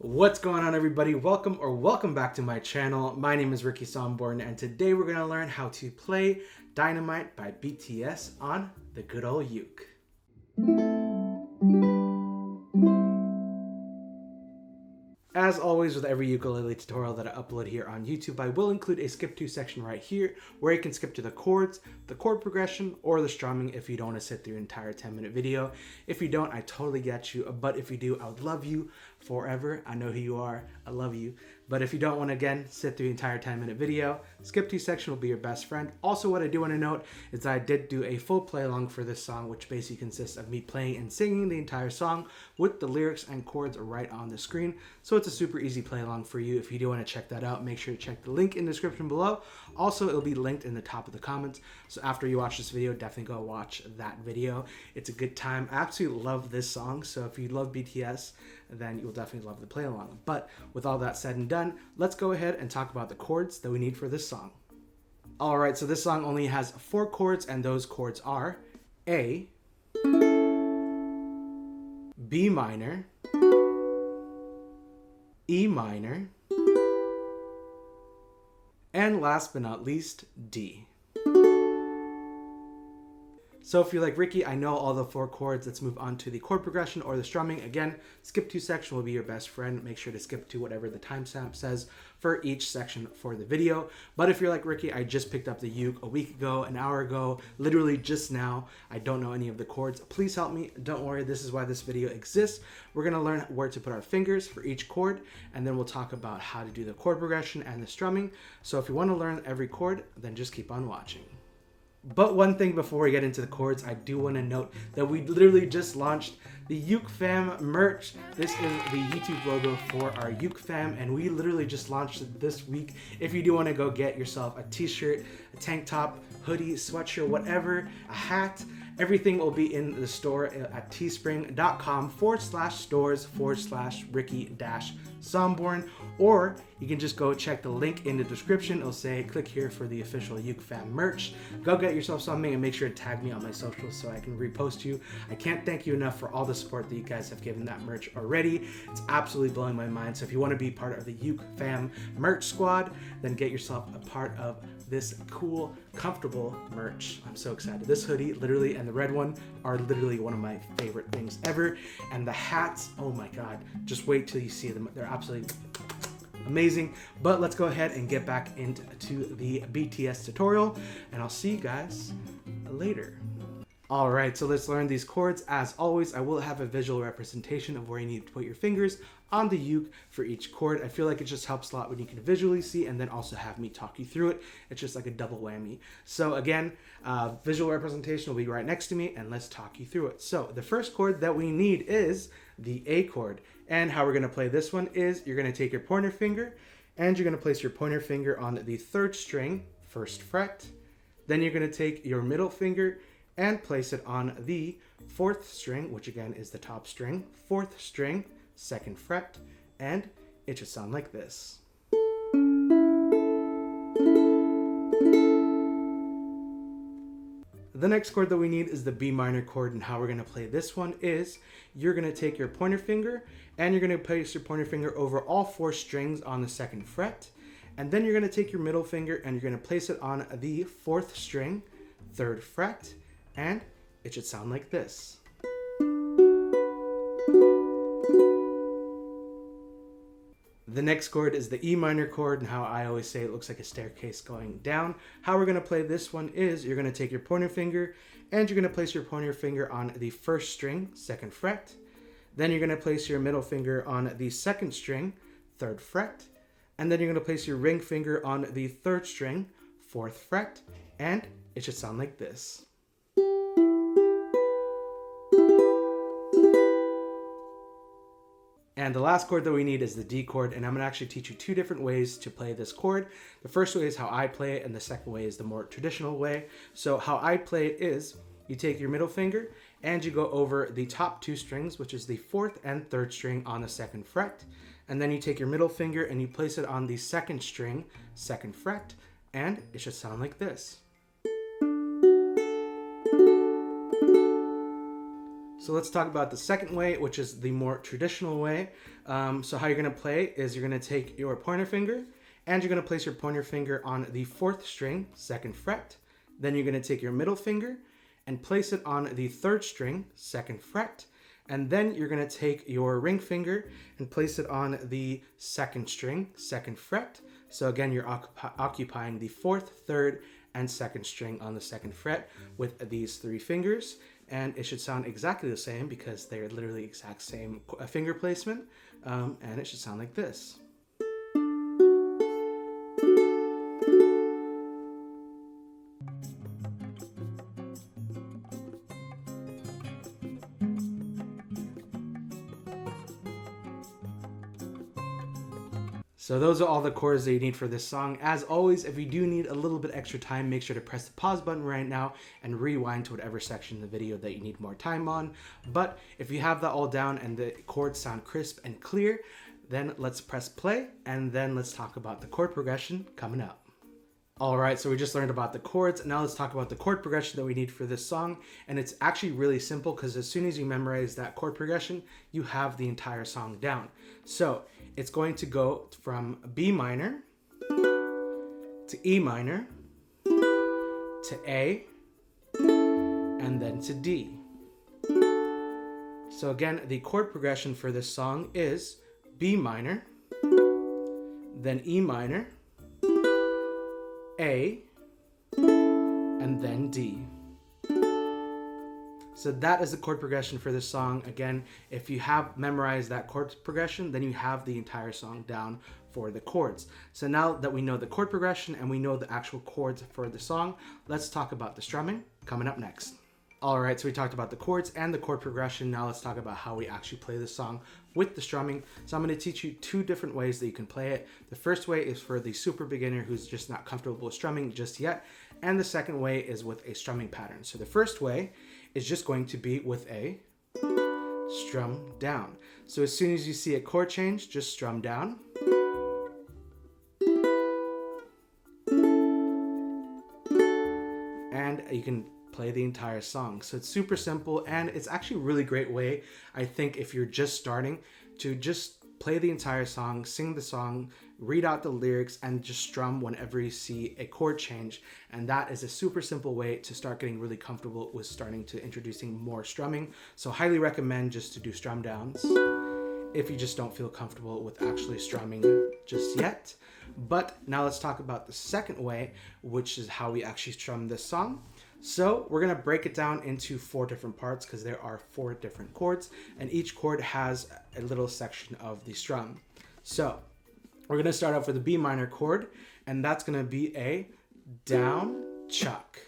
What's going on, everybody? Welcome back to my channel. My name is Ricky Somborn, and today we're going to learn how to play Dynamite by BTS on the good old uke. As always with every ukulele tutorial that I upload here on YouTube, I will include a skip to section right here where you can skip to the chords, the chord progression, or the strumming if you don't want to sit through an entire 10-minute video. If you don't, I totally get you, but if you do, I would love you forever. I know who you are. I love you. But if you don't want to, again, sit through the entire 10-minute video, skip to section will be your best friend. Also, what I do want to note is that I did do a full play along for this song, which basically consists of me playing and singing the entire song with the lyrics and chords right on the screen. So it's a super easy play along for you. If you do want to check that out, make sure to check the link in the description below. Also, it'll be linked in the top of the comments. So after you watch this video, definitely go watch that video. It's a good time. I absolutely love this song. So if you love BTS, then you'll definitely love the play along. But with all that said and done, let's go ahead and talk about the chords that we need for this song. All right, so this song only has 4 chords, and those chords are A, B minor, E minor, and last but not least, D. So if you're like, Ricky, I know all the 4 chords, let's move on to the chord progression or the strumming. Again, skip to section will be your best friend. Make sure to skip to whatever the timestamp says for each section for the video. But if you're like, Ricky, I just picked up the uke a week ago, an hour ago, literally just now, I don't know any of the chords, please help me. Don't worry, this is why this video exists. We're gonna learn where to put our fingers for each chord, and then we'll talk about how to do the chord progression and the strumming. So if you wanna learn every chord, then just keep on watching. But one thing before we get into the chords, I do want to note that we literally just launched the Uke Fam merch. This is the YouTube logo for our Uke Fam, and we literally just launched it this week. If you do want to go get yourself a t-shirt, a tank top, hoodie, sweatshirt, whatever, a hat, everything will be in the store at teespring.com/stores/Ricky-Somborn, or you can just go check the link in the description. It'll say click here for the official Uke Fam merch. Go get yourself something and make sure to tag me on my socials so I can repost you. I can't thank you enough for all the support that you guys have given that merch already. It's absolutely blowing my mind. So if you want to be part of the Uke Fam merch squad, then get yourself a part of this cool, comfortable merch. I'm so excited. This hoodie, literally, and the red one are literally one of my favorite things ever. And the hats, oh my God, just wait till you see them. They're absolutely amazing. But let's go ahead and get back into the BTS tutorial, and I'll see you guys later. All right, so let's learn these chords. As always, I will have a visual representation of where you need to put your fingers on the uke for each chord. I feel like it just helps a lot when you can visually see and then also have me talk you through it. It's just like a double whammy. So again, visual representation will be right next to me, and let's talk you through it. So the first chord that we need is the A chord. And how we're gonna play this one is you're gonna take your pointer finger and you're gonna place your pointer finger on the 3rd string, 1st fret. Then you're gonna take your middle finger and place it on the 4th string, which again is the top string, 4th string, 2nd fret, and it should sound like this. The next chord that we need is the B minor chord, and how we're going to play this one is you're going to take your pointer finger and you're going to place your pointer finger over all 4 strings on the 2nd fret, and then you're going to take your middle finger and you're going to place it on the 4th string, 3rd fret, and it should sound like this. The next chord is the E minor chord, and how I always say it looks like a staircase going down. How we're going to play this one is you're going to take your pointer finger and you're going to place your pointer finger on the 1st string, 2nd fret. Then you're going to place your middle finger on the 2nd string, 3rd fret. And then you're going to place your ring finger on the 3rd string, 4th fret, and it should sound like this. And the last chord that we need is the D chord, and I'm going to actually teach you 2 different ways to play this chord. The first way is how I play it, and the second way is the more traditional way. So how I play it is you take your middle finger and you go over the top 2 strings, which is the 4th and 3rd string on the 2nd fret. And then you take your middle finger and you place it on the 2nd string, 2nd fret, and it should sound like this. So let's talk about the second way, which is the more traditional way. So how you're going to play is you're going to take your pointer finger and you're going to place your pointer finger on the 4th string, 2nd fret. Then you're going to take your middle finger and place it on the 3rd string, 2nd fret. And then you're going to take your ring finger and place it on the 2nd string, 2nd fret. So again, you're occupying the 4th, 3rd, and 2nd string on the 2nd fret with these 3 fingers. And it should sound exactly the same because they're literally exact same finger placement. And it should sound like this. So those are all the chords that you need for this song. As always, if you do need a little bit extra time, make sure to press the pause button right now and rewind to whatever section of the video that you need more time on. But if you have that all down and the chords sound crisp and clear, then let's press play and then let's talk about the chord progression coming up. All right, so we just learned about the chords. Now let's talk about the chord progression that we need for this song. And it's actually really simple because as soon as you memorize that chord progression, you have the entire song down. So it's going to go from B minor to E minor to A and then to D. So again, the chord progression for this song is B minor, then E minor, A, and then D. So that is the chord progression for this song. Again, if you have memorized that chord progression, then you have the entire song down for the chords. So now that we know the chord progression and we know the actual chords for the song, let's talk about the strumming coming up next. All right, so we talked about the chords and the chord progression. Now let's talk about how we actually play this song with the strumming. So I'm going to teach you 2 different ways that you can play it. The first way is for the super beginner who's just not comfortable with strumming just yet. And the second way is with a strumming pattern. So the first way is just going to be with a strum down. So as soon as you see a chord change, just strum down. And you can play the entire song. So it's super simple and it's actually a really great way, I think, if you're just starting, to just play the entire song, sing the song, read out the lyrics, and just strum whenever you see a chord change. And that is a super simple way to start getting really comfortable with starting to introducing more strumming. So highly recommend just to do strum downs if you just don't feel comfortable with actually strumming just yet. But now let's talk about the second way, which is how we actually strum this song. So we're going to break it down into 4 different parts because there are 4 different chords and each chord has a little section of the strum. So we're going to start off with the B minor chord, and that's going to be a down chuck.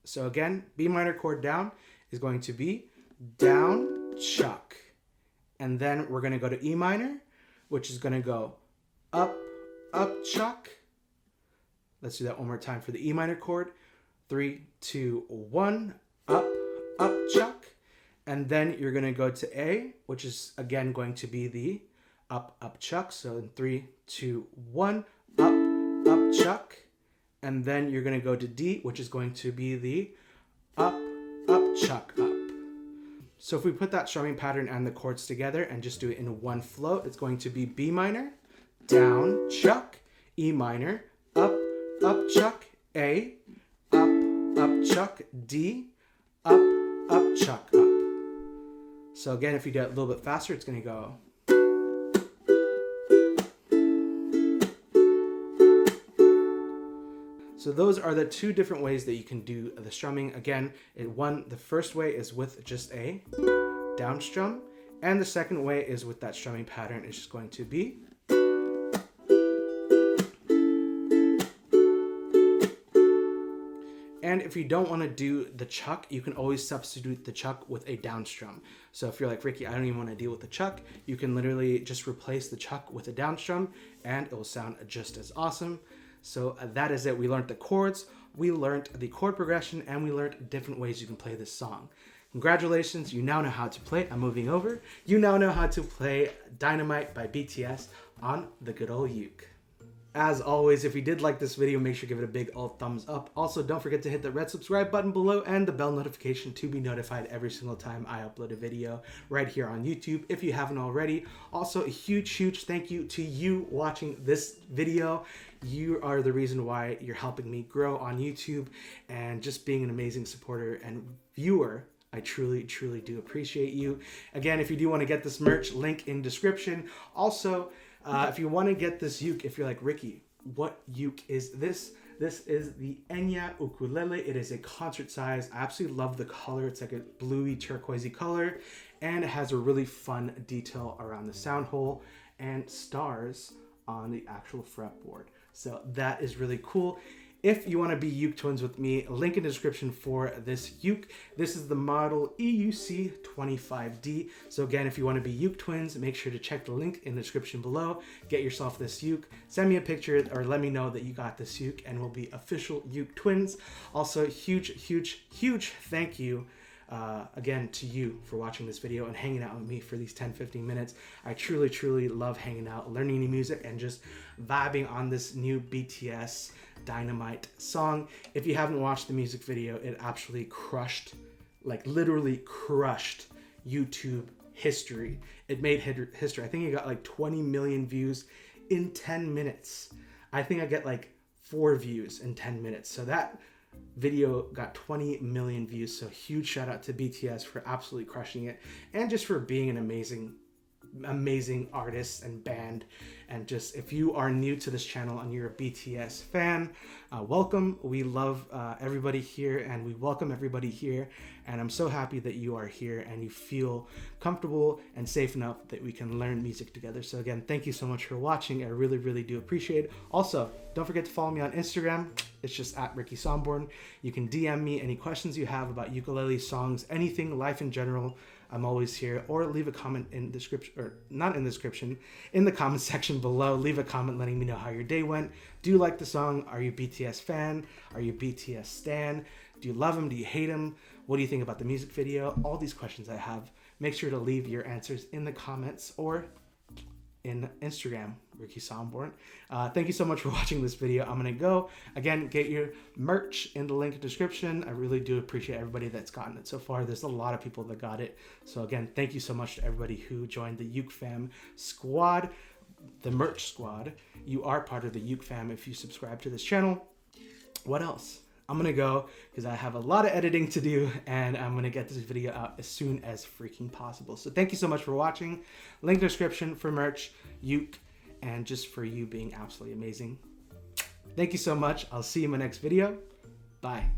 So again, B minor chord down is going to be down chuck. And then we're going to go to E minor, which is going to go up, up chuck. Let's do that one more time for the E minor chord. 3, 2, 1, up, up chuck. And then you're going to go to A, which is again going to be the up, up chuck. So in 3, 2, 1, up, up chuck. And then you're going to go to D, which is going to be the up, up chuck, up. So if we put that strumming pattern and the chords together and just do it in one flow, it's going to be B minor, down chuck, E minor, up, chuck, A, up, chuck, D, up, chuck, up. So again, if you do it a little bit faster, it's going to go. So those are the 2 different ways that you can do the strumming. Again, the first way is with just a down strum, and the second way is with that strumming pattern. It's just going to be. And if you don't want to do the chuck, you can always substitute the chuck with a down strum. So if you're like, Ricky, I don't even want to deal with the chuck, you can literally just replace the chuck with a down strum and it will sound just as awesome. So that is it. We learned the chords, we learned the chord progression, and we learned different ways you can play this song. Congratulations, you now know how to play. I'm moving over. You now know how to play Dynamite by BTS on the good old uke. As always, if you did like this video, make sure to give it a big old thumbs up. Also, don't forget to hit the red subscribe button below and the bell notification to be notified every single time I upload a video right here on YouTube if you haven't already. Also, a huge thank you to you watching this video. You are the reason why you're helping me grow on YouTube and just being an amazing supporter and viewer. I truly do appreciate you. Again, if you do want to get this merch, link in description. Also, if you want to get this uke, if you're like, Ricky, what uke is this? This is the Enya ukulele. It is a concert size. I absolutely love the color. It's like a bluey turquoisey color, and it has a really fun detail around the sound hole and stars on the actual fretboard. So that is really cool. If you want to be uke twins with me, link in the description for this uke. This is the model EUC25D. So again, if you want to be uke twins, make sure to check the link in the description below. Get yourself this uke. Send me a picture or let me know that you got this uke and we'll be official uke twins. Also, huge thank you again to you for watching this video and hanging out with me for these 10-15 minutes. I truly love hanging out, learning new music, and just vibing on this new BTS Dynamite song. If you haven't watched the music video, it absolutely crushed, like literally crushed YouTube history. It made history. I think it got like 20 million views in 10 minutes. I think I get like 4 views in 10 minutes. So that video got 20 million views. So huge shout out to BTS for absolutely crushing it and just for being an amazing artist and band. And just, if you are new to this channel and you're a BTS fan, welcome. We love everybody here and we welcome everybody here, and I'm so happy that you are here and you feel comfortable and safe enough that we can learn music together. So again, thank you so much for watching. I really do appreciate it. Also, don't forget to follow me on Instagram. It's just at Ricky Somborn. You can DM me any questions you have about ukulele, songs, anything, life in general. I'm always here. Or leave a comment in the description, or not in the description, in the comment section below. Leave a comment letting me know how your day went. Do you like the song? Are you a BTS fan? Are you a BTS stan? Do you love them? Do you hate them? What do you think about the music video? All these questions I have. Make sure to leave your answers in the comments or in Instagram, Ricky Somborn. Thank you so much for watching this video. I'm gonna go again, get your merch in the link description. I really do appreciate everybody that's gotten it so far. There's a lot of people that got it. So again, thank you so much to everybody who joined the Uke Fam squad, the merch squad. You are part of the Uke Fam if you subscribe to this channel. What else? I'm gonna go because I have a lot of editing to do and I'm gonna get this video out as soon as freaking possible. So thank you so much for watching. Link description for merch, uke, and just for you being absolutely amazing. Thank you so much. I'll see you in my next video. Bye.